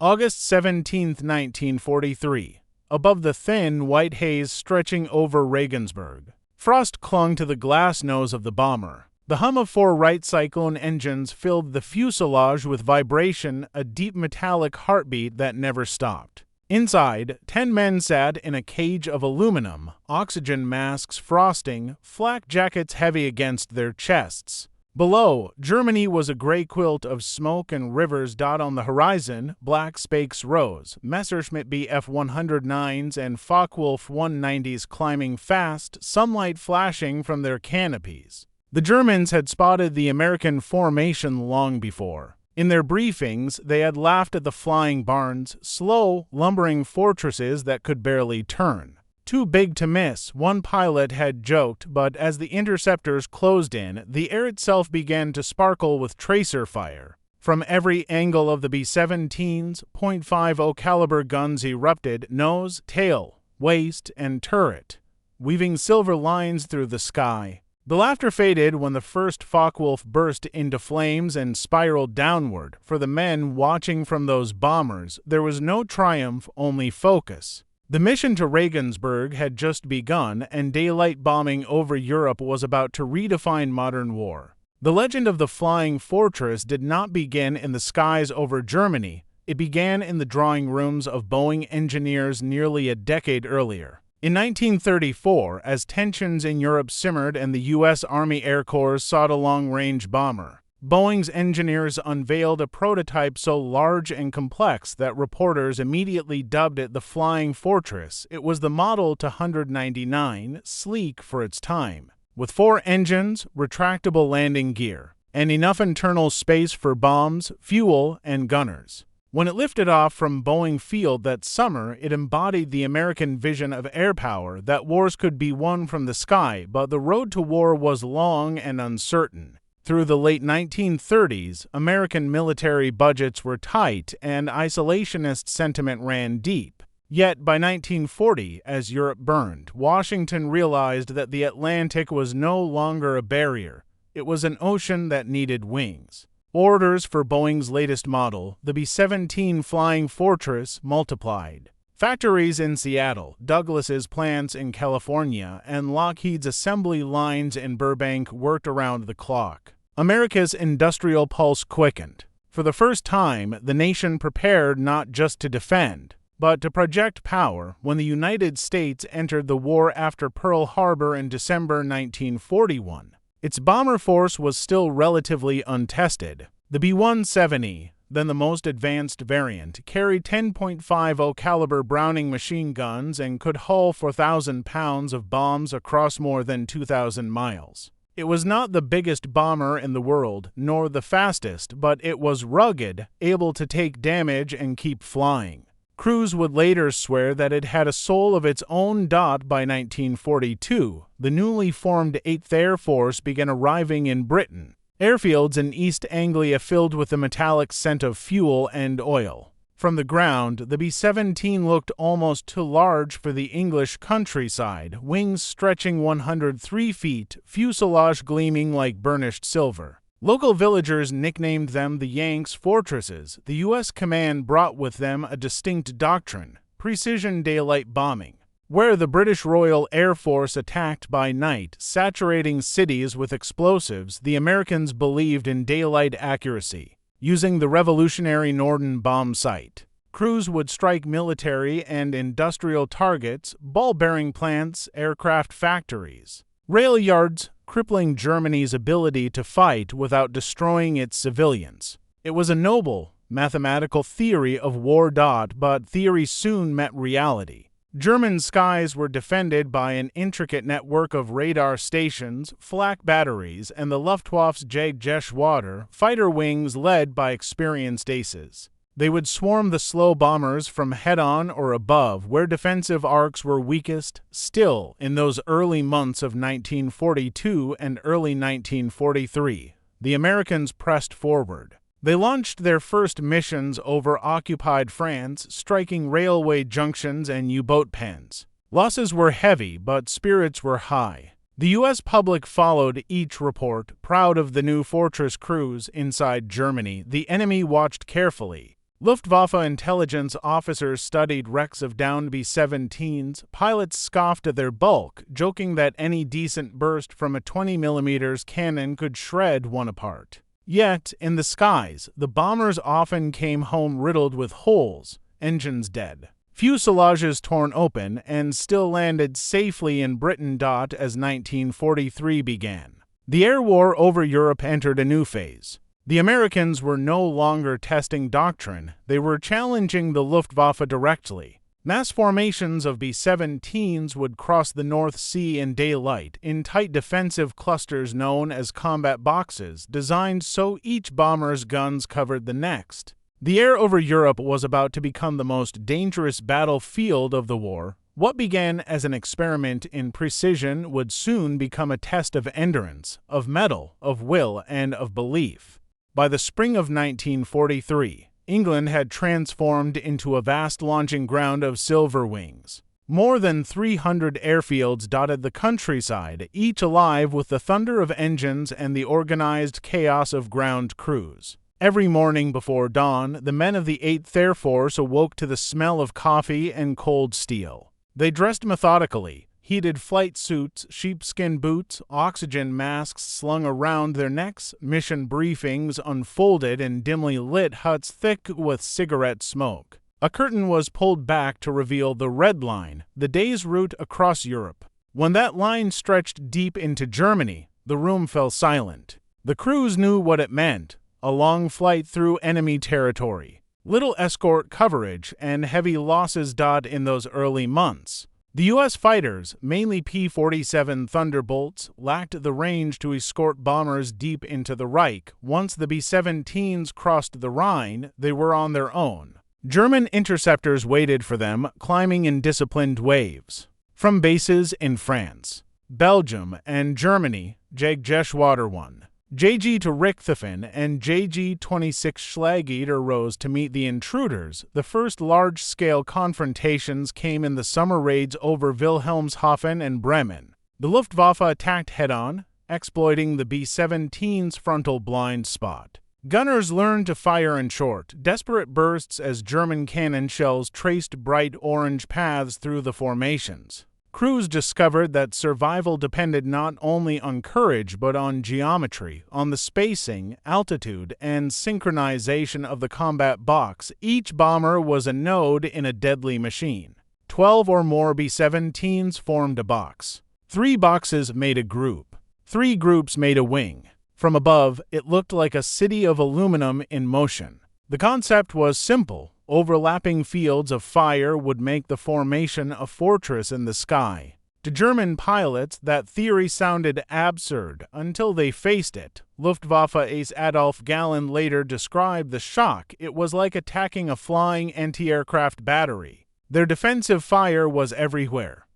August 17, 1943. Above the thin, white haze stretching over Regensburg, frost clung to the glass nose of the bomber. The hum of four Wright Cyclone engines filled the fuselage with vibration, a deep metallic heartbeat that never stopped. Inside, 10 men sat in a cage of aluminum, oxygen masks frosting, flak jackets heavy against their chests. Below, Germany was a gray quilt of smoke and rivers dot on the horizon, black spakes rose, Messerschmitt Bf-109s and Focke-Wulf 190s climbing fast, sunlight flashing from their canopies. The Germans had spotted the American formation long before. In their briefings, they had laughed at the flying barns, slow, lumbering fortresses that could barely turn. Too big to miss, one pilot had joked, but as the interceptors closed in, the air itself began to sparkle with tracer fire. From every angle of the B-17's, .50 caliber guns erupted, nose, tail, waist, and turret, weaving silver lines through the sky. The laughter faded when the first Focke-Wulf burst into flames and spiraled downward. For the men watching from those bombers, there was no triumph, only focus. The mission to Regensburg had just begun, and daylight bombing over Europe was about to redefine modern war. The legend of the flying fortress did not begin in the skies over Germany. It began in the drawing rooms of Boeing engineers nearly a decade earlier. In 1934, as tensions in Europe simmered and the U.S. Army Air Corps sought a long-range bomber, Boeing's engineers unveiled a prototype so large and complex that reporters immediately dubbed it the Flying Fortress. It was the Model 199, sleek for its time, with 4 engines, retractable landing gear, and enough internal space for bombs, fuel, and gunners. When it lifted off from Boeing Field that summer, it embodied the American vision of air power, that wars could be won from the sky, but the road to war was long and uncertain. Through the late 1930s, American military budgets were tight and isolationist sentiment ran deep. Yet by 1940, as Europe burned, Washington realized that the Atlantic was no longer a barrier. It was an ocean that needed wings. Orders for Boeing's latest model, the B-17 Flying Fortress, multiplied. Factories in Seattle, Douglas's plants in California, and Lockheed's assembly lines in Burbank worked around the clock. America's industrial pulse quickened. For the first time, the nation prepared not just to defend, but to project power. When the United States entered the war after Pearl Harbor in December 1941, its bomber force was still relatively untested. The B-17, then the most advanced variant, carried 10.50 caliber Browning machine guns and could haul 4,000 pounds of bombs across more than 2,000 miles. It was not the biggest bomber in the world, nor the fastest, but it was rugged, able to take damage and keep flying. Crews would later swear that it had a soul of its own. By 1942, the newly formed 8th Air Force began arriving in Britain, airfields in East Anglia filled with the metallic scent of fuel and oil. From the ground, the B-17 looked almost too large for the English countryside, wings stretching 103 feet, fuselage gleaming like burnished silver. Local villagers nicknamed them the Yanks' fortresses. The U.S. command brought with them a distinct doctrine: precision daylight bombing, where the British Royal Air Force attacked by night, saturating cities with explosives. The Americans believed in daylight accuracy, using the revolutionary Norden bomb sight. Crews would strike military and industrial targets, ball-bearing plants, aircraft factories, rail yards, crippling Germany's ability to fight without destroying its civilians. It was a noble, mathematical theory of war. But theory soon met reality. German skies were defended by an intricate network of radar stations, flak batteries, and the Luftwaffe's Jagdgeschwader, fighter wings led by experienced aces. They would swarm the slow bombers from head-on or above, where defensive arcs were weakest. Still, in those early months of 1942 and early 1943, the Americans pressed forward. They launched their first missions over occupied France, striking railway junctions and U-boat pens. Losses were heavy, but spirits were high. The U.S. public followed each report, proud of the new fortress crews inside Germany. The enemy watched carefully. Luftwaffe intelligence officers studied wrecks of downed B-17's. Pilots scoffed at their bulk, joking that any decent burst from a 20mm cannon could shred one apart. Yet, in the skies, the bombers often came home riddled with holes, engines dead, fuselages torn open, and still landed safely in Britain. As 1943 began, the air war over Europe entered a new phase. The Americans were no longer testing doctrine, they were challenging the Luftwaffe directly. Mass formations of B-17's would cross the North Sea in daylight in tight defensive clusters known as combat boxes, designed so each bomber's guns covered the next. The air over Europe was about to become the most dangerous battlefield of the war. What began as an experiment in precision would soon become a test of endurance, of mettle, of will, and of belief. By the spring of 1943, England had transformed into a vast launching ground of silver wings. More than 300 airfields dotted the countryside, each alive with the thunder of engines and the organized chaos of ground crews. Every morning before dawn, the men of the 8th Air Force awoke to the smell of coffee and cold steel. They dressed methodically, heated flight suits, sheepskin boots, oxygen masks slung around their necks, mission briefings unfolded in dimly lit huts thick with cigarette smoke. A curtain was pulled back to reveal the Red Line, the day's route across Europe. When that line stretched deep into Germany, the room fell silent. The crews knew what it meant: a long flight through enemy territory, little escort coverage, and heavy losses. In those early months, the U.S. fighters, mainly P-47 Thunderbolts, lacked the range to escort bombers deep into the Reich. Once the B-17's crossed the Rhine, they were on their own. German interceptors waited for them, climbing in disciplined waves. From bases in France, Belgium, and Germany, Jagdgeschwader 1, JG to Richthofen, and JG-26 Schlageter rose to meet the intruders. The first large-scale confrontations came in the summer raids over Wilhelmshaven and Bremen. The Luftwaffe attacked head-on, exploiting the B-17's frontal blind spot. Gunners learned to fire in short, desperate bursts as German cannon shells traced bright orange paths through the formations. Crews discovered that survival depended not only on courage but on geometry, on the spacing, altitude, and synchronization of the combat box. Each bomber was a node in a deadly machine. 12 or more B-17's formed a box. 3 boxes made a group. 3 groups made a wing. From above, it looked like a city of aluminum in motion. The concept was simple. Overlapping fields of fire would make the formation a fortress in the sky. To German pilots, that theory sounded absurd until they faced it. Luftwaffe ace Adolf Galland later described the shock. It was like attacking a flying anti-aircraft battery. Their defensive fire was everywhere.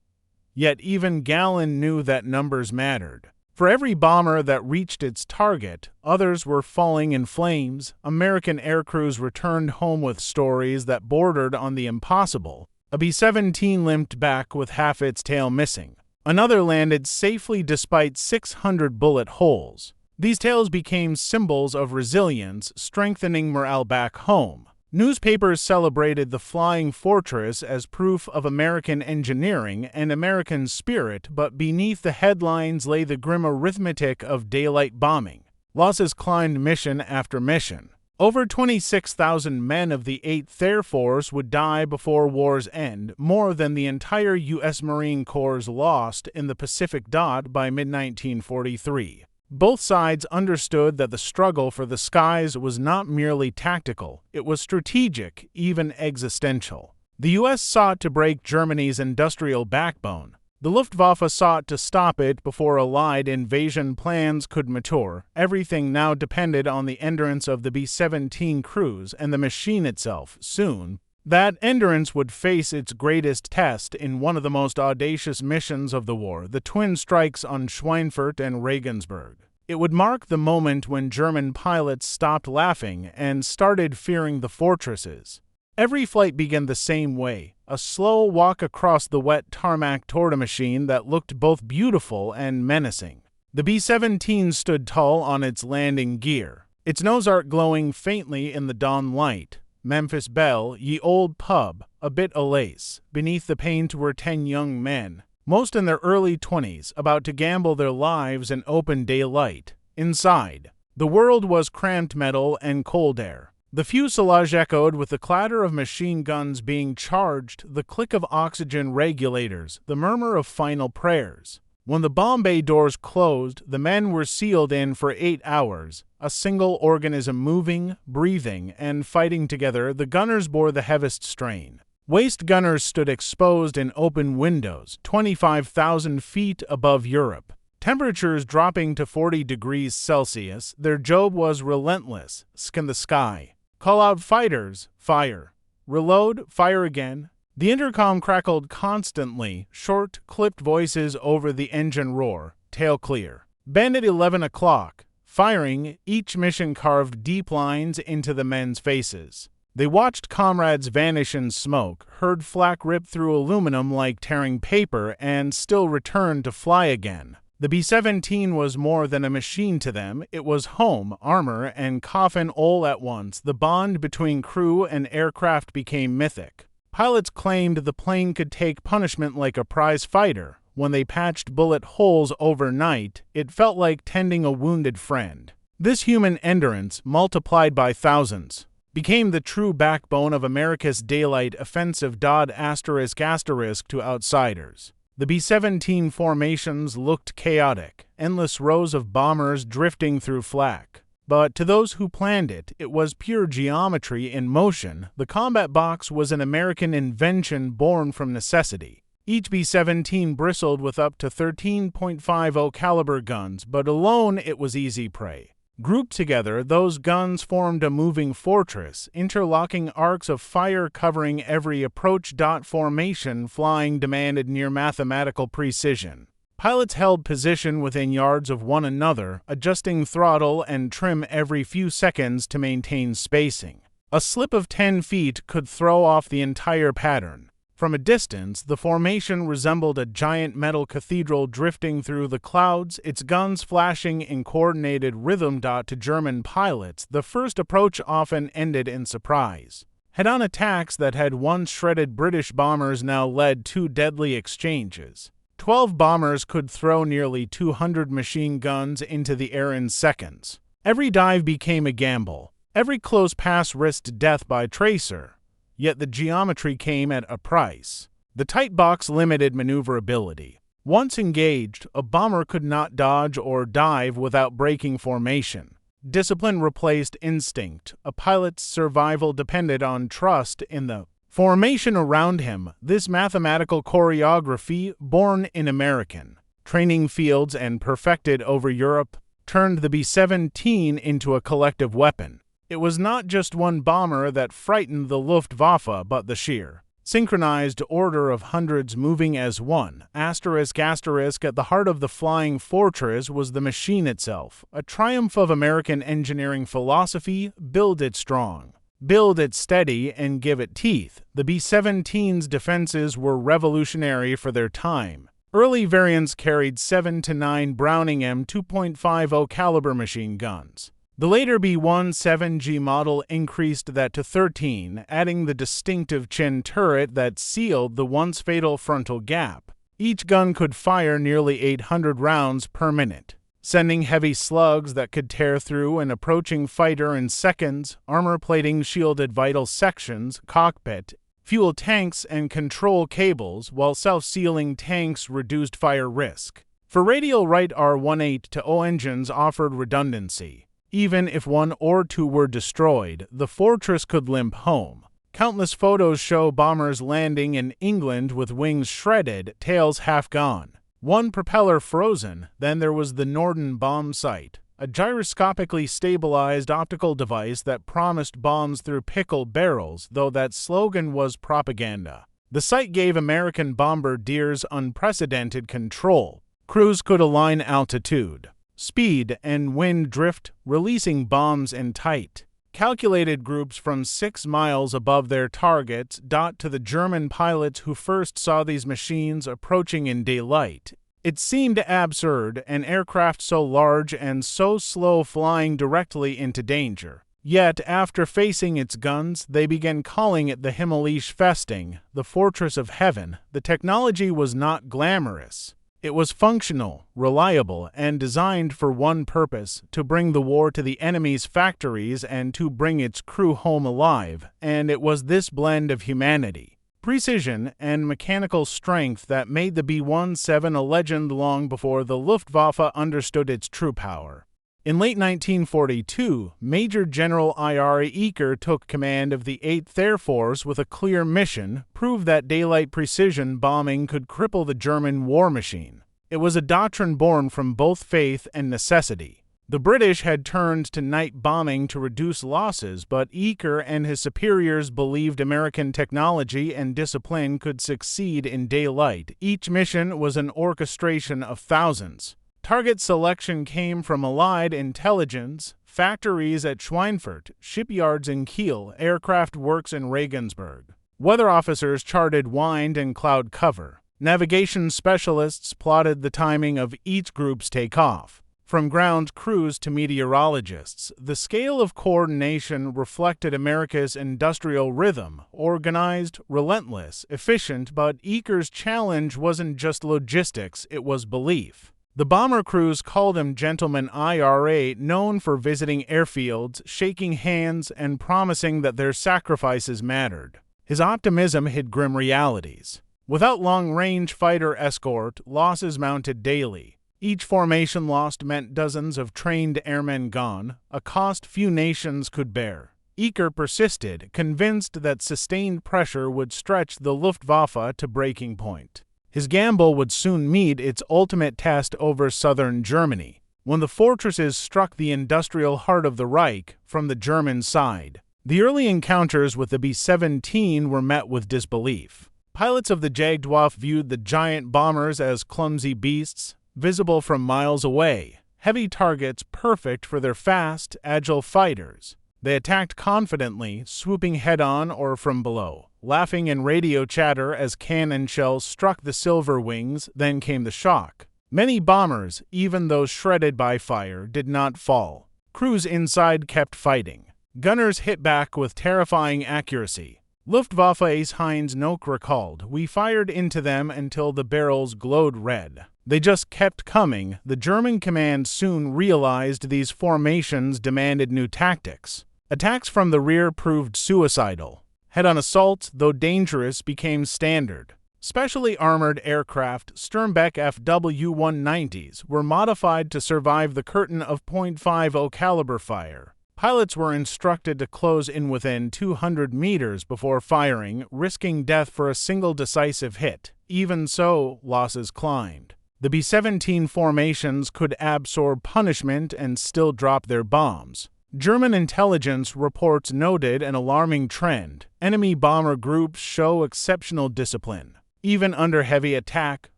Yet even Galland knew that numbers mattered. For every bomber that reached its target, others were falling in flames. American aircrews returned home with stories that bordered on the impossible. A B-17 limped back with half its tail missing. Another landed safely despite 600 bullet holes. These tales became symbols of resilience, strengthening morale back home. Newspapers celebrated the flying fortress as proof of American engineering and American spirit, but beneath the headlines lay the grim arithmetic of daylight bombing. Losses climbed mission after mission. Over 26,000 men of the 8th Air Force would die before war's end, more than the entire U.S. Marine Corps lost in the Pacific. By mid-1943. Both sides understood that the struggle for the skies was not merely tactical, it was strategic, even existential. The U.S. sought to break Germany's industrial backbone. The Luftwaffe sought to stop it before Allied invasion plans could mature. Everything now depended on the endurance of the B-17 crews and the machine itself. Soon, that endurance would face its greatest test in one of the most audacious missions of the war, the twin strikes on Schweinfurt and Regensburg. It would mark the moment when German pilots stopped laughing and started fearing the fortresses. Every flight began the same way, a slow walk across the wet tarmac toward a machine that looked both beautiful and menacing. The B-17 stood tall on its landing gear, its nose arc glowing faintly in the dawn light. Memphis Belle, ye old pub, a bit alace. Beneath the paint were 10 young men, most in their early 20s, about to gamble their lives in open daylight. Inside, the world was cramped metal and cold air. The fuselage echoed with the clatter of machine guns being charged, the click of oxygen regulators, the murmur of final prayers. When the bomb bay doors closed, the men were sealed in for 8 hours, a single organism moving, breathing, and fighting together. The gunners bore the heaviest strain. Waist gunners stood exposed in open windows, 25,000 feet above Europe. Temperatures dropping to 40 degrees Celsius, their job was relentless: scan the sky. Call out fighters, fire. Reload, fire again. The intercom crackled constantly, short, clipped voices over the engine roar, tail clear. Bend at 11 o'clock. Firing, each mission carved deep lines into the men's faces. They watched comrades vanish in smoke, heard flak rip through aluminum like tearing paper, and still returned to fly again. The B-17 was more than a machine to them. It was home, armor, and coffin all at once. The bond between crew and aircraft became mythic. Pilots claimed the plane could take punishment like a prize fighter. When they patched bullet holes overnight, it felt like tending a wounded friend. This human endurance, multiplied by thousands, became the true backbone of America's daylight offensive. To outsiders, the B-17 formations looked chaotic, endless rows of bombers drifting through flak. But to those who planned it, it was pure geometry in motion. The combat box was an American invention born from necessity. Each B-17 bristled with up to 13.50 caliber guns, but alone it was easy prey. Grouped together, those guns formed a moving fortress, interlocking arcs of fire covering every approach. Formation flying demanded near mathematical precision. Pilots held position within yards of one another, adjusting throttle and trim every few seconds to maintain spacing. A slip of 10 feet could throw off the entire pattern. From a distance, the formation resembled a giant metal cathedral drifting through the clouds, its guns flashing in coordinated rhythm. To German pilots, the first approach often ended in surprise. Head-on attacks that had once shredded British bombers now led to deadly exchanges. 12 bombers could throw nearly 200 machine guns into the air in seconds. Every dive became a gamble. Every close pass risked death by tracer. Yet the geometry came at a price. The tight box limited maneuverability. Once engaged, a bomber could not dodge or dive without breaking formation. Discipline replaced instinct. A pilot's survival depended on trust in the formation around him. This mathematical choreography, born in American training fields and perfected over Europe, turned the B-17 into a collective weapon. It was not just one bomber that frightened the Luftwaffe, but the sheer, synchronized order of hundreds moving as one. At the heart of the flying fortress was the machine itself, a triumph of American engineering philosophy: build it strong, build it steady, and give it teeth. The B-17's defenses were revolutionary for their time. Early variants carried 7 to 9 Browning M2.50 caliber machine guns. The later B-17G model increased that to 13, adding the distinctive chin turret that sealed the once fatal frontal gap. Each gun could fire nearly 800 rounds per minute, sending heavy slugs that could tear through an approaching fighter in seconds. Armor plating shielded vital sections, cockpit, fuel tanks, and control cables, while self-sealing tanks reduced fire risk. For radial right R-18-0 engines offered redundancy. Even if one or two were destroyed, the fortress could limp home. Countless photos show bombers landing in England with wings shredded, tails half gone, one propeller frozen. Then there was the Norden bomb sight, a gyroscopically stabilized optical device that promised bombs through pickle barrels, though that slogan was propaganda. The sight gave American bombardiers unprecedented control. Crews could align altitude, speed, and wind drift, releasing bombs in tight, calculated groups from 6 miles above their targets. To the German pilots who first saw these machines approaching in daylight, it seemed absurd, an aircraft so large and so slow flying directly into danger. Yet, after facing its guns, they began calling it the Himmlische Festung, the Fortress of Heaven. The technology was not glamorous. It was functional, reliable, and designed for one purpose: to bring the war to the enemy's factories and to bring its crew home alive. And it was this blend of humanity, precision, and mechanical strength that made the B-17 a legend long before the Luftwaffe understood its true power. In late 1942, Major General Ir Eaker took command of the 8th Air Force with a clear mission: prove that daylight precision bombing could cripple the German war machine. It was a doctrine born from both faith and necessity. The British had turned to night bombing to reduce losses, but Eaker and his superiors believed American technology and discipline could succeed in daylight. Each mission was an orchestration of thousands. Target selection came from Allied intelligence, factories at Schweinfurt, shipyards in Kiel, aircraft works in Regensburg. Weather officers charted wind and cloud cover. Navigation specialists plotted the timing of each group's takeoff. From ground crews to meteorologists, the scale of coordination reflected America's industrial rhythm: organized, relentless, efficient. But Eaker's challenge wasn't just logistics, it was belief. The bomber crews called him Gentleman IRA, known for visiting airfields, shaking hands, and promising that their sacrifices mattered. His optimism hid grim realities. Without long-range fighter escort, losses mounted daily. Each formation lost meant dozens of trained airmen gone, a cost few nations could bear. Eaker persisted, convinced that sustained pressure would stretch the Luftwaffe to breaking point. His gamble would soon meet its ultimate test over southern Germany, when the fortresses struck the industrial heart of the Reich from the German side. The early encounters with the B-17 were met with disbelief. Pilots of the Jagdwaffe viewed the giant bombers as clumsy beasts, visible from miles away, heavy targets perfect for their fast, agile fighters. They attacked confidently, swooping head-on or from below, laughing in radio chatter as cannon shells struck the silver wings. Then came the shock. Many bombers, even those shredded by fire, did not fall. Crews inside kept fighting. Gunners hit back with terrifying accuracy. Luftwaffe ace Heinz Nock recalled, "We fired into them until the barrels glowed red. They just kept coming." The German command soon realized these formations demanded new tactics. Attacks from the rear proved suicidal. Head-on assaults, though dangerous, became standard. Specially armored aircraft, Sternbeck FW-190s, were modified to survive the curtain of .50 caliber fire. Pilots were instructed to close in within 200 meters before firing, risking death for a single decisive hit. Even so, losses climbed. The B-17 formations could absorb punishment and still drop their bombs. German intelligence reports noted an alarming trend. Enemy bomber groups show exceptional discipline. Even under heavy attack,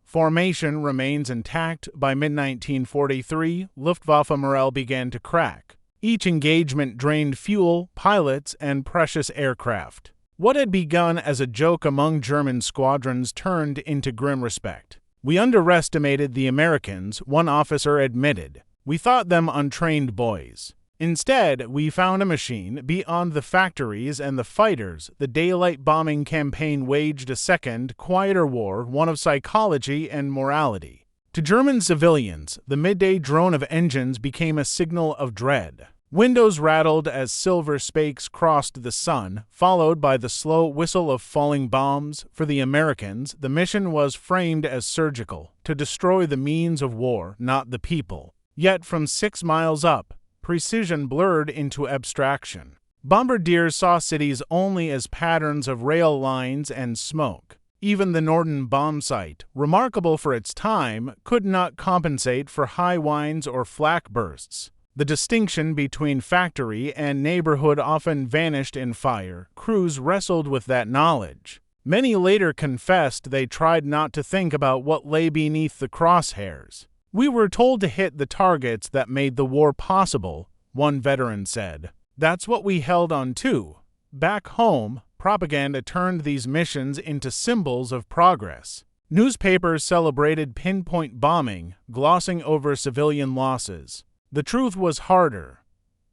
formation remains intact. By mid-1943, Luftwaffe morale began to crack. Each engagement drained fuel, pilots, and precious aircraft. What had begun as a joke among German squadrons turned into grim respect. "We underestimated the Americans," one officer admitted. "We thought them untrained boys. Instead, we found a machine beyond the factories and the fighters." The daylight bombing campaign waged a second, quieter war, one of psychology and morality. To German civilians, the midday drone of engines became a signal of dread. Windows rattled as silver spakes crossed the sun, followed by the slow whistle of falling bombs. For the Americans, the mission was framed as surgical, to destroy the means of war, not the people. Yet from 6 miles up, precision blurred into abstraction. Bombardiers saw cities only as patterns of rail lines and smoke. Even the Norden bomb site, remarkable for its time, could not compensate for high winds or flak bursts. The distinction between factory and neighborhood often vanished in fire. Crews wrestled with that knowledge. Many later confessed they tried not to think about what lay beneath the crosshairs. "We were told to hit the targets that made the war possible," one veteran said. "That's what we held on to." Back home, propaganda turned these missions into symbols of progress. Newspapers celebrated pinpoint bombing, glossing over civilian losses. The truth was harder.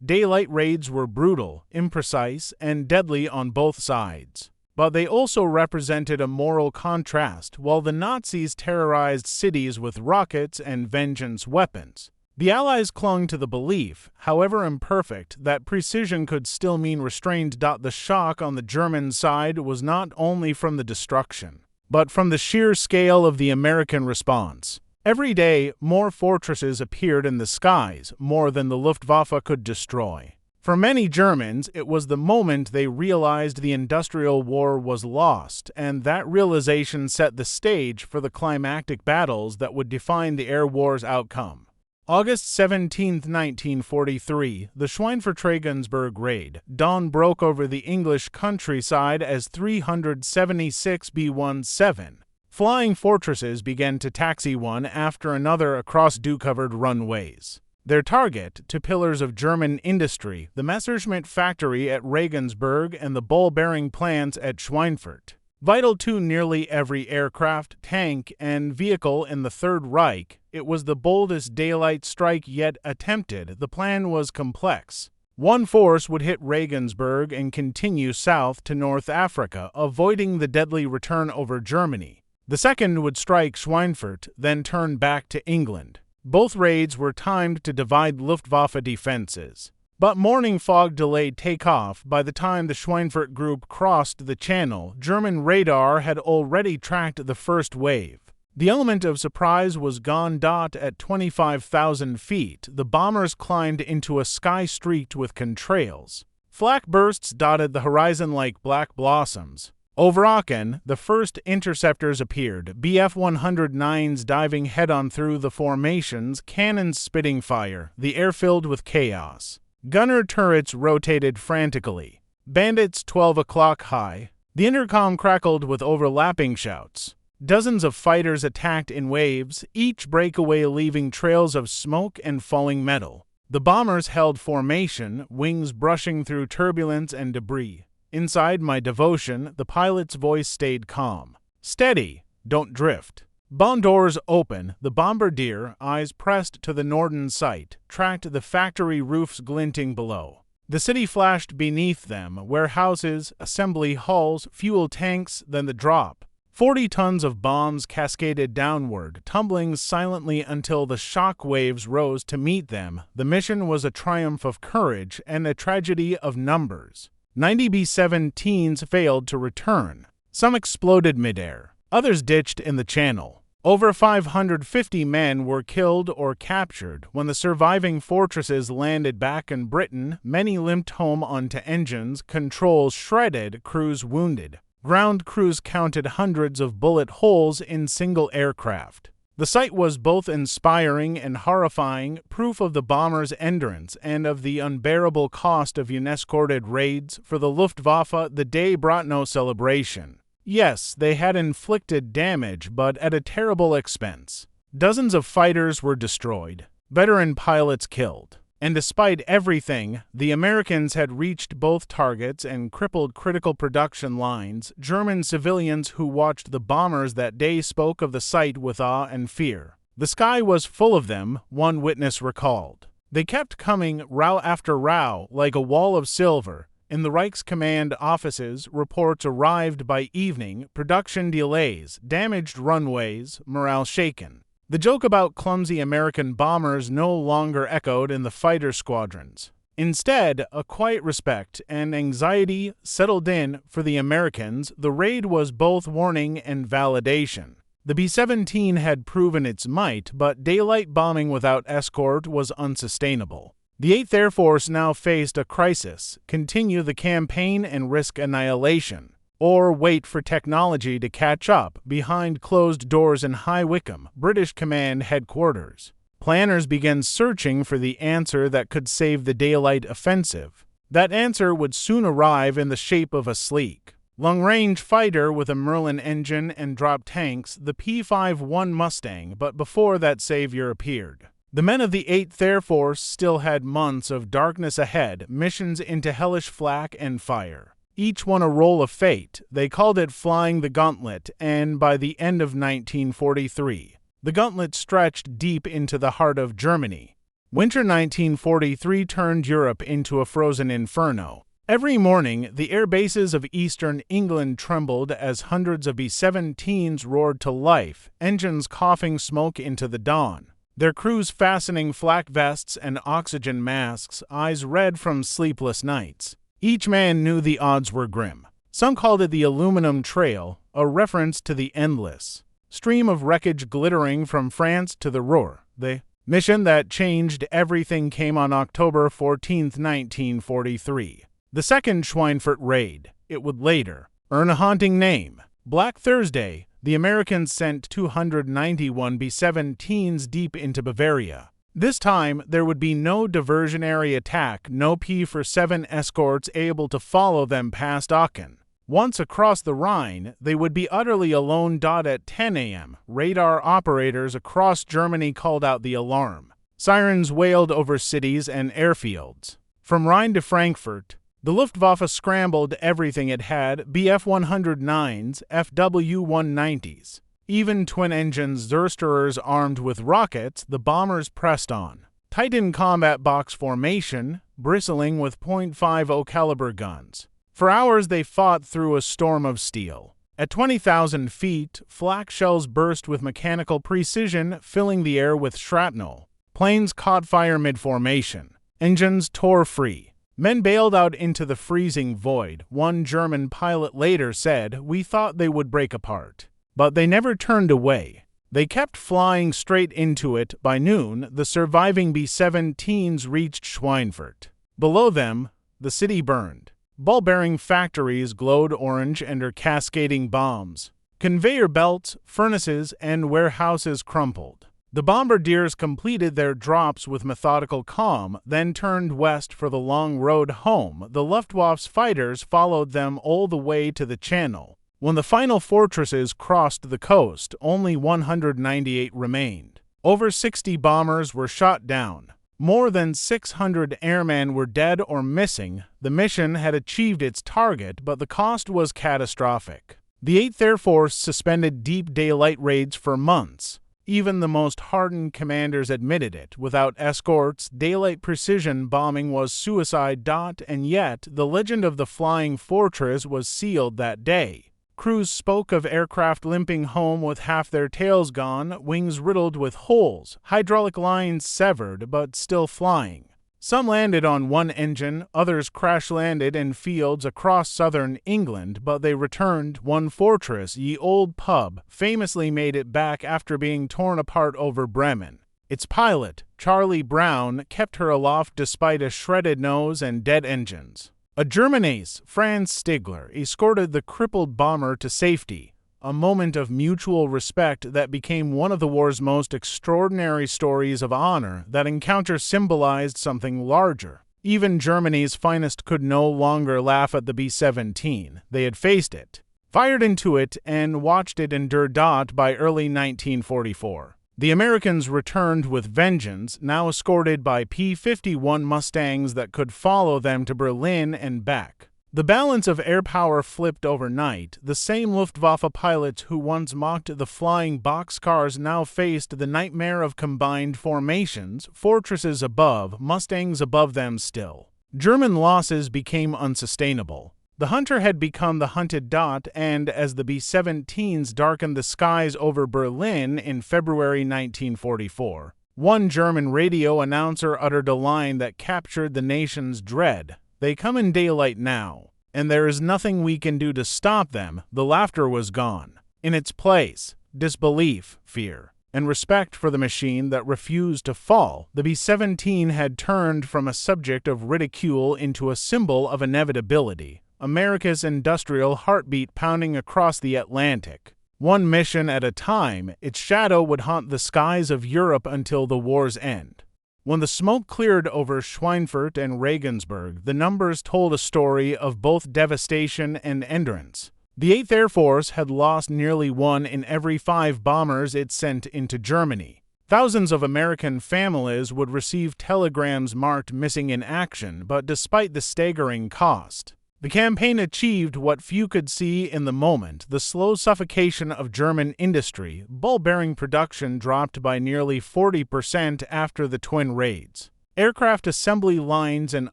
Daylight raids were brutal, imprecise, and deadly on both sides. But they also represented a moral contrast. While the Nazis terrorized cities with rockets and vengeance weapons, the Allies clung to the belief, however imperfect, that precision could still mean restraint. The shock on the German side was not only from the destruction, but from the sheer scale of the American response. Every day, more fortresses appeared in the skies, more than the Luftwaffe could destroy. For many Germans, it was the moment they realized the industrial war was lost, and that realization set the stage for the climactic battles that would define the air war's outcome. August 17, 1943, the Schweinfurt-Regensburg raid. Dawn broke over the English countryside as 376 B-17 flying fortresses began to taxi one after another across dew-covered runways. Their target, to pillars of German industry, the Messerschmitt factory at Regensburg and the ball-bearing plants at Schweinfurt. Vital to nearly every aircraft, tank, and vehicle in the Third Reich, it was the boldest daylight strike yet attempted. The plan was complex. One force would hit Regensburg and continue south to North Africa, avoiding the deadly return over Germany. The second would strike Schweinfurt, then turn back to England. Both raids were timed to divide Luftwaffe defenses. But morning fog delayed takeoff. By the time the Schweinfurt group crossed the channel, German radar had already tracked the first wave. The element of surprise was gone. At 25,000 feet, the bombers climbed into a sky streaked with contrails. Flak bursts dotted the horizon like black blossoms. Over Aachen, the first interceptors appeared, Bf-109s diving head-on through the formations, cannons spitting fire, the air filled with chaos. Gunner turrets rotated frantically. Bandits 12 o'clock high. The intercom crackled with overlapping shouts. Dozens of fighters attacked in waves, each breakaway leaving trails of smoke and falling metal. The bombers held formation, wings brushing through turbulence and debris. Inside my devotion, the pilot's voice stayed calm. Steady, don't drift. Bomb doors open, the bombardier, eyes pressed to the Norden sight, tracked the factory roofs glinting below. The city flashed beneath them, warehouses, assembly halls, fuel tanks, then the drop. 40 tons of bombs cascaded downward, tumbling silently until the shock waves rose to meet them. The mission was a triumph of courage and a tragedy of numbers. 90 B-17's failed to return. Some exploded midair. Others ditched in the channel. Over 550 men were killed or captured. When the surviving fortresses landed back in Britain, many limped home onto engines, controls shredded, crews wounded. Ground crews counted hundreds of bullet holes in single aircraft. The sight was both inspiring and horrifying, proof of the bombers' endurance and of the unbearable cost of unescorted raids. For the Luftwaffe, the day brought no celebration. Yes, they had inflicted damage, but at a terrible expense. Dozens of fighters were destroyed, veteran pilots killed. And despite everything, the Americans had reached both targets and crippled critical production lines. German civilians who watched the bombers that day spoke of the sight with awe and fear. The sky was full of them, one witness recalled. They kept coming, row after row, like a wall of silver. In the Reichskommand offices, reports arrived by evening, production delays, damaged runways, morale shaken. The joke about clumsy American bombers no longer echoed in the fighter squadrons. Instead, a quiet respect and anxiety settled in for the Americans. The raid was both warning and validation. The B-17 had proven its might, but daylight bombing without escort was unsustainable. The 8th Air Force now faced a crisis: continue the campaign and risk annihilation, or wait for technology to catch up. Behind closed doors in High Wycombe, British Command Headquarters, planners began searching for the answer that could save the daylight offensive. That answer would soon arrive in the shape of a sleek, long-range fighter with a Merlin engine and drop tanks, the P-51 Mustang. But before that savior appeared, the men of the 8th Air Force still had months of darkness ahead, missions into hellish flak and fire. Each one a role of fate. They called it flying the gauntlet, and by the end of 1943, the gauntlet stretched deep into the heart of Germany. Winter 1943 turned Europe into a frozen inferno. Every morning, the air bases of eastern England trembled as hundreds of B-17's roared to life, engines coughing smoke into the dawn. Their crews fastening flak vests and oxygen masks, eyes red from sleepless nights. Each man knew the odds were grim. Some called it the aluminum trail, a reference to the endless stream of wreckage glittering from France to the Ruhr. The mission that changed everything came on October 14, 1943. The second Schweinfurt raid. It would later earn a haunting name. Black Thursday. The Americans sent 291 B-17's deep into Bavaria. This time, there would be no diversionary attack, no P-47 escorts able to follow them past Aachen. Once across the Rhine, they would be utterly alone. At 10 a.m., radar operators across Germany called out the alarm. Sirens wailed over cities and airfields. From Rhine to Frankfurt, the Luftwaffe scrambled everything it had: Bf-109s, Fw-190s. Even twin-engine Zerstörers armed with rockets, the bombers pressed on. Tight in combat box formation, bristling with .50 caliber guns. For hours they fought through a storm of steel. At 20,000 feet, flak shells burst with mechanical precision, filling the air with shrapnel. Planes caught fire mid-formation. Engines tore free. Men bailed out into the freezing void. One German pilot later said, "We thought they would break apart." But they never turned away. They kept flying straight into it. By noon, the surviving B-17's reached Schweinfurt. Below them, the city burned. Ball-bearing factories glowed orange under cascading bombs. Conveyor belts, furnaces, and warehouses crumpled. The bombardiers completed their drops with methodical calm, then turned west for the long road home. The Luftwaffe's fighters followed them all the way to the Channel. When the final fortresses crossed the coast, only 198 remained. Over 60 bombers were shot down. More than 600 airmen were dead or missing. The mission had achieved its target, but the cost was catastrophic. The 8th Air Force suspended deep daylight raids for months. Even the most hardened commanders admitted it. Without escorts, daylight precision bombing was suicide. And yet, the legend of the Flying Fortress was sealed that day. Crews spoke of aircraft limping home with half their tails gone, wings riddled with holes, hydraulic lines severed but still flying. Some landed on one engine, others crash-landed in fields across southern England, but they returned. One fortress, Ye Old Pub, famously made it back after being torn apart over Bremen. Its pilot, Charlie Brown, kept her aloft despite a shredded nose and dead engines. A German ace, Franz Stigler, escorted the crippled bomber to safety, a moment of mutual respect that became one of the war's most extraordinary stories of honor. That encounter symbolized something larger. Even Germany's finest could no longer laugh at the B-17. They had faced it, fired into it, and watched it endure. By early 1944. The Americans returned with vengeance, now escorted by P-51 Mustangs that could follow them to Berlin and back. The balance of air power flipped overnight. The same Luftwaffe pilots who once mocked the flying boxcars now faced the nightmare of combined formations, fortresses above, Mustangs above them still. German losses became unsustainable. The hunter had become the hunted. And as the B-17's darkened the skies over Berlin in February 1944, one German radio announcer uttered a line that captured the nation's dread. "They come in daylight now, and there is nothing we can do to stop them." The laughter was gone. In its place, disbelief, fear, and respect for the machine that refused to fall. The B-17 had turned from a subject of ridicule into a symbol of inevitability. America's industrial heartbeat pounding across the Atlantic. One mission at a time, its shadow would haunt the skies of Europe until the war's end. When the smoke cleared over Schweinfurt and Regensburg, the numbers told a story of both devastation and endurance. The 8th Air Force had lost nearly 1 in every 5 bombers it sent into Germany. Thousands of American families would receive telegrams marked "missing in action," but despite the staggering cost, The campaign achieved what few could see in the moment: the slow suffocation of German industry. Ball-bearing production dropped by nearly 40% after the twin raids. Aircraft assembly lines in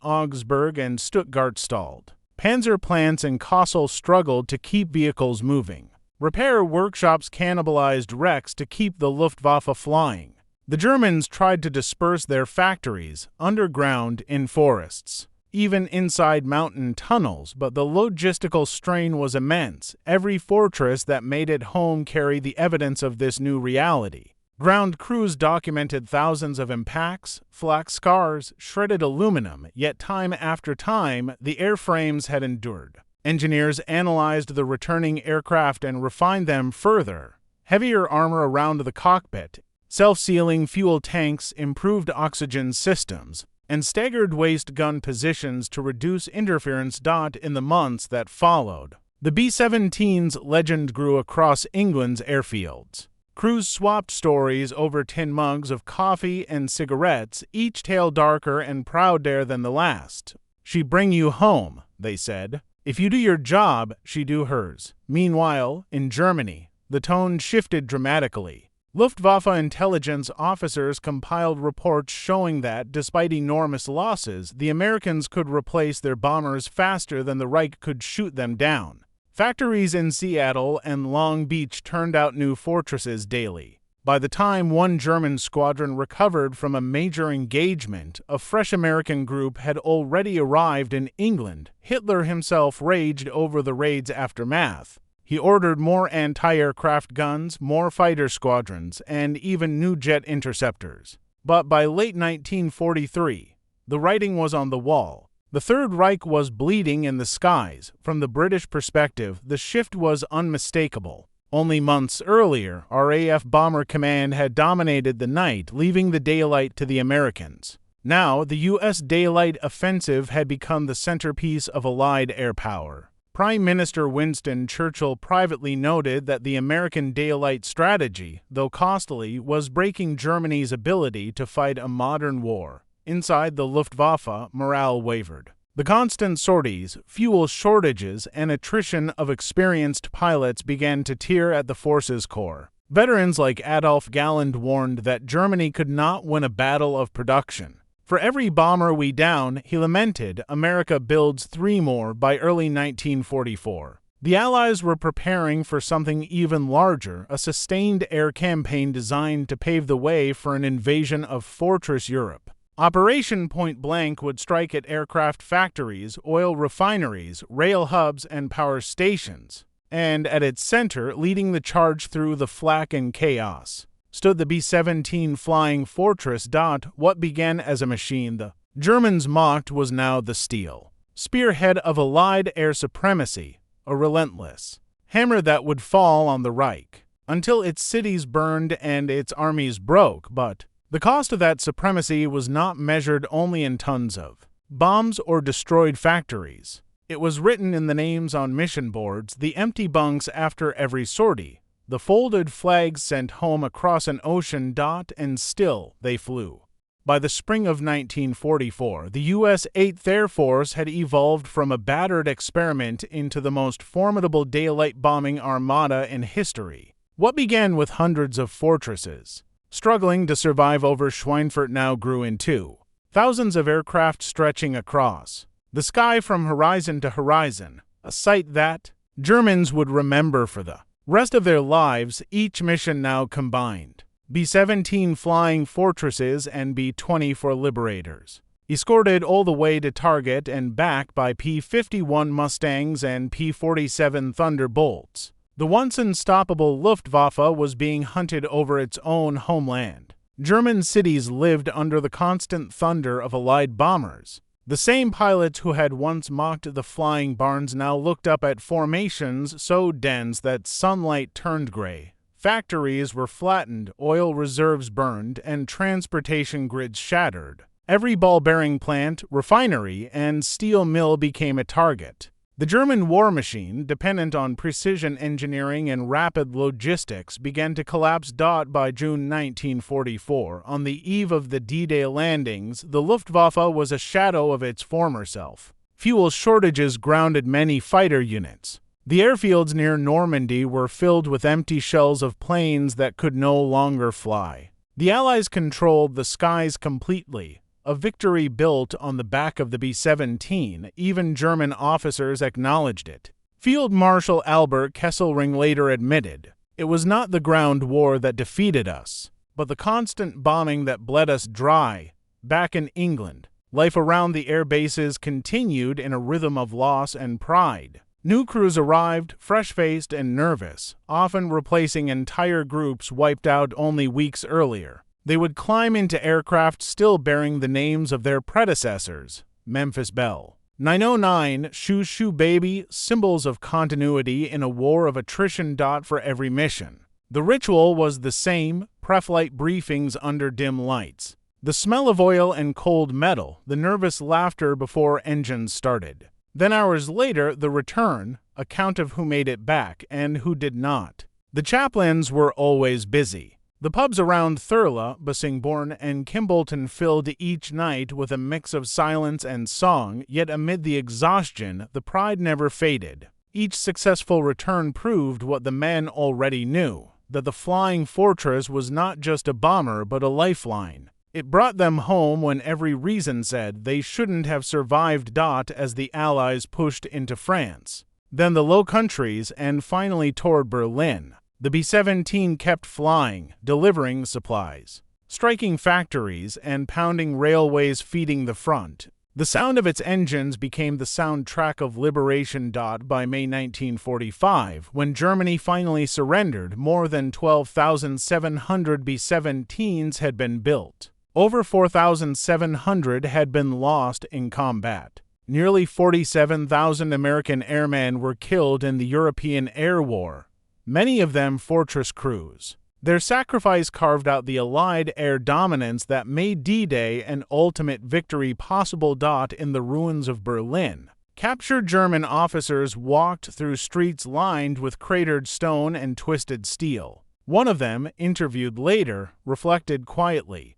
Augsburg and Stuttgart stalled. Panzer plants in Kassel struggled to keep vehicles moving. Repair workshops cannibalized wrecks to keep the Luftwaffe flying. The Germans tried to disperse their factories underground in forests, even inside mountain tunnels, but the logistical strain was immense. Every fortress that made it home carried the evidence of this new reality. Ground crews documented thousands of impacts, flak scars, shredded aluminum, yet time after time, the airframes had endured. Engineers analyzed the returning aircraft and refined them further. Heavier armor around the cockpit, self-sealing fuel tanks, improved oxygen systems, and staggered waist gun positions to reduce interference. In the months that followed, the B-17's legend grew across England's airfields. Crews swapped stories over tin mugs of coffee and cigarettes, each tale darker and prouder than the last. "She bring you home," they said. "If you do your job, she do hers." Meanwhile, in Germany, the tone shifted dramatically. Luftwaffe intelligence officers compiled reports showing that, despite enormous losses, the Americans could replace their bombers faster than the Reich could shoot them down. Factories in Seattle and Long Beach turned out new fortresses daily. By the time one German squadron recovered from a major engagement, a fresh American group had already arrived in England. Hitler himself raged over the raid's aftermath. He ordered more anti-aircraft guns, more fighter squadrons, and even new jet interceptors. But by late 1943, the writing was on the wall. The Third Reich was bleeding in the skies. From the British perspective, the shift was unmistakable. Only months earlier, RAF Bomber Command had dominated the night, leaving the daylight to the Americans. Now, the U.S. daylight offensive had become the centerpiece of Allied air power. Prime Minister Winston Churchill privately noted that the American daylight strategy, though costly, was breaking Germany's ability to fight a modern war. Inside the Luftwaffe, morale wavered. The constant sorties, fuel shortages, and attrition of experienced pilots began to tear at the force's core. Veterans like Adolf Galland warned that Germany could not win a battle of production. "For every bomber we down," he lamented, "America builds 3 more by early 1944. The Allies were preparing for something even larger, a sustained air campaign designed to pave the way for an invasion of Fortress Europe. Operation Point Blank would strike at aircraft factories, oil refineries, rail hubs, and power stations. And at its center, leading the charge through the flak and chaos, stood the B-17 Flying Fortress. What began as a machine the Germans mocked was now the steel spearhead of Allied air supremacy, a relentless hammer that would fall on the Reich until its cities burned and its armies broke. But the cost of that supremacy was not measured only in tons of bombs or destroyed factories. It was written in the names on mission boards, the empty bunks after every sortie, the folded flags sent home across an ocean. And still they flew. By the spring of 1944, the U.S. 8th Air Force had evolved from a battered experiment into the most formidable daylight bombing armada in history. What began with hundreds of fortresses struggling to survive over Schweinfurt now grew into thousands of aircraft stretching across the sky from horizon to horizon, a sight that Germans would remember for the rest of their lives. Each mission now combined B-17 Flying Fortresses and B-24 Liberators, escorted all the way to target and back by P-51 Mustangs and P-47 Thunderbolts. The once unstoppable Luftwaffe was being hunted over its own homeland. German cities lived under the constant thunder of Allied bombers. The same pilots who had once mocked the flying barns now looked up at formations so dense that sunlight turned gray. Factories were flattened, oil reserves burned, and transportation grids shattered. Every ball-bearing plant, refinery, and steel mill became a target. The German war machine, dependent on precision engineering and rapid logistics, began to collapse. By June 1944, on the eve of the D-Day landings, the Luftwaffe was a shadow of its former self. Fuel shortages grounded many fighter units. The airfields near Normandy were filled with empty shells of planes that could no longer fly. The Allies controlled the skies completely, a victory built on the back of the B-17. Even German officers acknowledged it. Field Marshal Albert Kesselring later admitted, "It was not the ground war that defeated us, but the constant bombing that bled us dry." Back in England, life around the air bases continued in a rhythm of loss and pride. New crews arrived, fresh-faced and nervous, often replacing entire groups wiped out only weeks earlier. They would climb into aircraft still bearing the names of their predecessors. Memphis Belle, 909, Shoo Shoo Baby, symbols of continuity in a war of attrition. For every mission. The ritual was the same, pre-flight briefings under dim lights. The smell of oil and cold metal, the nervous laughter before engines started. Then hours later, the return, a count of who made it back and who did not. The chaplains were always busy. The pubs around Thurles, Bossingbourne, and Kimballton filled each night with a mix of silence and song, yet amid the exhaustion, the pride never faded. Each successful return proved what the men already knew, that the Flying Fortress was not just a bomber but a lifeline. It brought them home when every reason said they shouldn't have survived. As the Allies pushed into France, then the Low Countries, and finally toward Berlin, the B-17 kept flying, delivering supplies, striking factories, and pounding railways, feeding the front. The sound of its engines became the soundtrack of liberation. By May 1945, when Germany finally surrendered, more than 12,700 B-17s had been built. Over 4,700 had been lost in combat. Nearly 47,000 American airmen were killed in the European Air War, many of them Fortress crews. Their sacrifice carved out the Allied air dominance that made D-Day an ultimate victory possible. In the ruins of Berlin, captured German officers walked through streets lined with cratered stone and twisted steel. One of them, interviewed later, reflected quietly,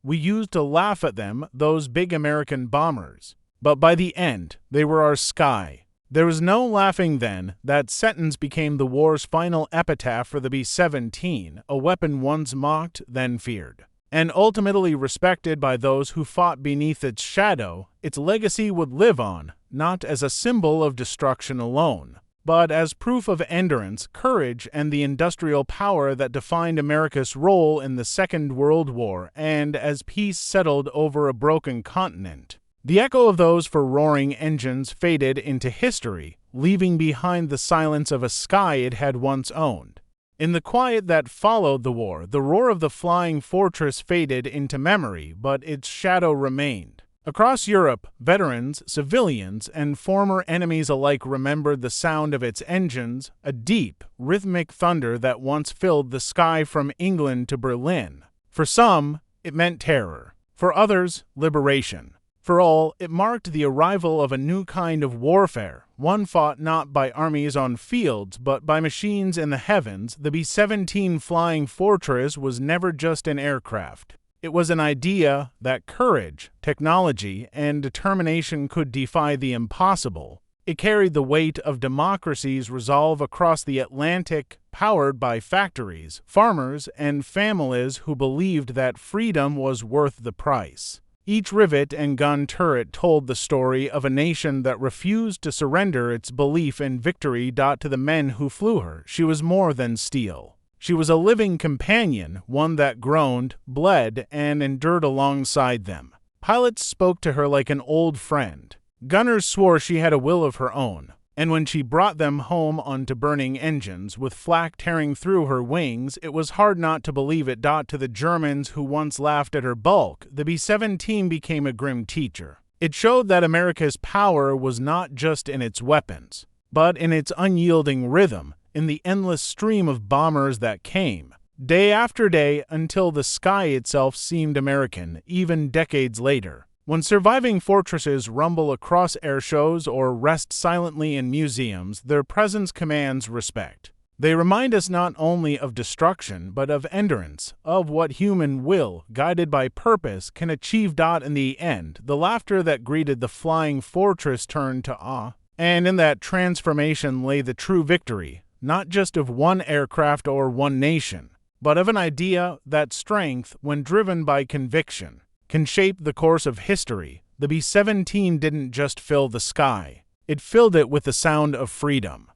"We used to laugh at them, those big American bombers. But by the end, they were our sky." There was no laughing then. That sentence became the war's final epitaph for the B-17, a weapon once mocked, then feared. And ultimately respected by those who fought beneath its shadow, its legacy would live on, not as a symbol of destruction alone, but as proof of endurance, courage, and the industrial power that defined America's role in the Second World War and as peace settled over a broken continent. The echo of those roaring engines faded into history, leaving behind the silence of a sky it had once owned. In the quiet that followed the war, the roar of the Flying Fortress faded into memory, but its shadow remained. Across Europe, veterans, civilians, and former enemies alike remembered the sound of its engines, a deep, rhythmic thunder that once filled the sky from England to Berlin. For some, it meant terror. For others, liberation. For all, it marked the arrival of a new kind of warfare, one fought not by armies on fields but by machines in the heavens. The B-17 Flying Fortress was never just an aircraft. It was an idea that courage, technology, and determination could defy the impossible. It carried the weight of democracy's resolve across the Atlantic, powered by factories, farmers, and families who believed that freedom was worth the price. Each rivet and gun turret told the story of a nation that refused to surrender its belief in victory. To the men who flew her, she was more than steel. She was a living companion, one that groaned, bled, and endured alongside them. Pilots spoke to her like an old friend. Gunners swore she had a will of her own. And when she brought them home onto burning engines, with flak tearing through her wings, it was hard not to believe it. To the Germans who once laughed at her bulk, the B-17 became a grim teacher. It showed that America's power was not just in its weapons, but in its unyielding rhythm, in the endless stream of bombers that came, day after day, until the sky itself seemed American, even decades later. When surviving fortresses rumble across air shows or rest silently in museums, their presence commands respect. They remind us not only of destruction, but of endurance, of what human will, guided by purpose, can achieve. In the end, the laughter that greeted the flying fortress turned to awe. And in that transformation lay the true victory, not just of one aircraft or one nation, but of an idea that strength, when driven by conviction, can shape the course of history. The B-17 didn't just fill the sky, it filled it with the sound of freedom.